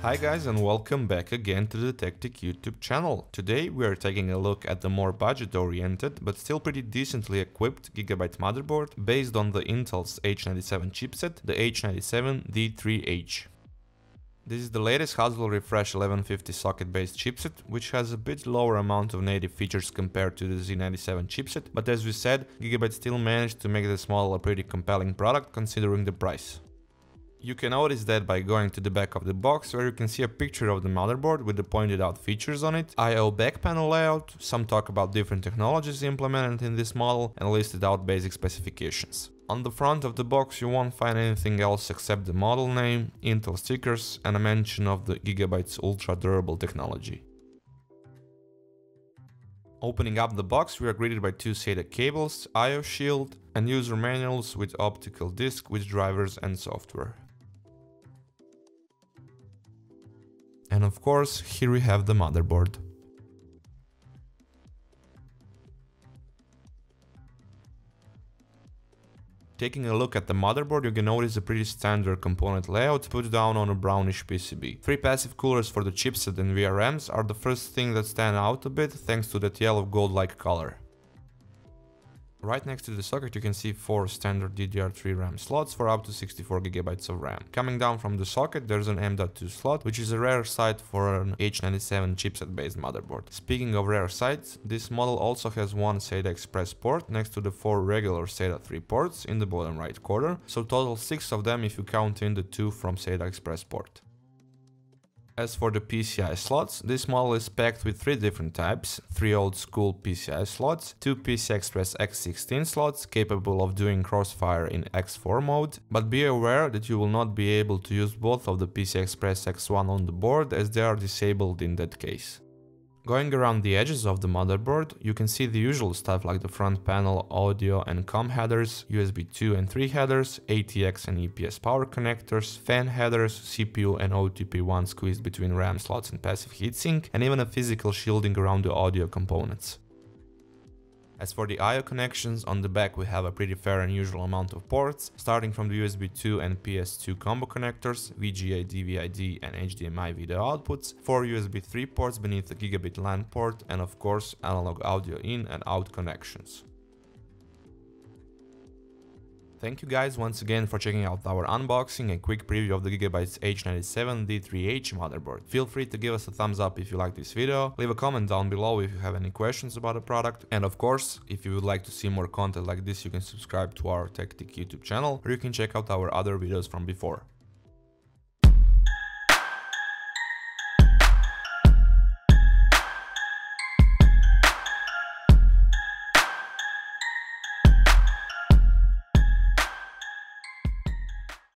Hi guys, and welcome back again to the TechTech YouTube channel. Today we are taking a look at the more budget-oriented but still pretty decently equipped Gigabyte motherboard based on the Intel's H97 chipset, the H97-D3H. This is the latest Haswell Refresh 1150 socket-based chipset, which has a bit lower amount of native features compared to the Z97 chipset, but as we said, Gigabyte still managed to make this model a pretty compelling product considering the price. You can notice that by going to the back of the box, where you can see a picture of the motherboard with the pointed out features on it, I/O back panel layout, some talk about different technologies implemented in this model, and listed out basic specifications. On the front of the box you won't find anything else except the model name, Intel stickers, and a mention of the Gigabyte's ultra durable technology. Opening up the box, we are greeted by two SATA cables, I/O shield, and user manuals with optical disc with drivers and software. And of course, here we have the motherboard. Taking a look at the motherboard, you can notice a pretty standard component layout put down on a brownish PCB. Three passive coolers for the chipset and VRMs are the first thing that stand out a bit thanks to that yellow gold-like color. Right next to the socket you can see 4 standard DDR3 RAM slots for up to 64GB of RAM. Coming down from the socket there's an M.2 slot, which is a rare sight for an H97 chipset based motherboard. Speaking of rare sights, this model also has one SATA Express port next to the 4 regular SATA 3 ports in the bottom right corner, so total 6 of them if you count in the 2 from SATA Express port. As for the Pci slots, this model is packed with 3 different types, 3 old school Pci slots, 2 PCI Express X16 slots capable of doing crossfire in X4 mode, but be aware that you will not be able to use both of the PCI Express X1 on the board as they are disabled in that case. Going around the edges of the motherboard, you can see the usual stuff like the front panel, audio and COM headers, USB 2 and 3 headers, ATX and EPS power connectors, fan headers, CPU and OTP1 squeezed between RAM slots and passive heatsink, and even a physical shielding around the audio components. As for the I/O connections, on the back we have a pretty fair and usual amount of ports, starting from the USB 2 and PS2 combo connectors, VGA, DVI-D and HDMI video outputs, 4 USB 3 ports beneath the Gigabit LAN port, and of course analog audio in and out connections. Thank you guys once again for checking out our unboxing and quick preview of the Gigabyte's H97-D3H motherboard. Feel free to give us a thumbs up if you like this video, leave a comment down below if you have any questions about the product, and of course, if you would like to see more content like this you can subscribe to our TechTech YouTube channel, or you can check out our other videos from before.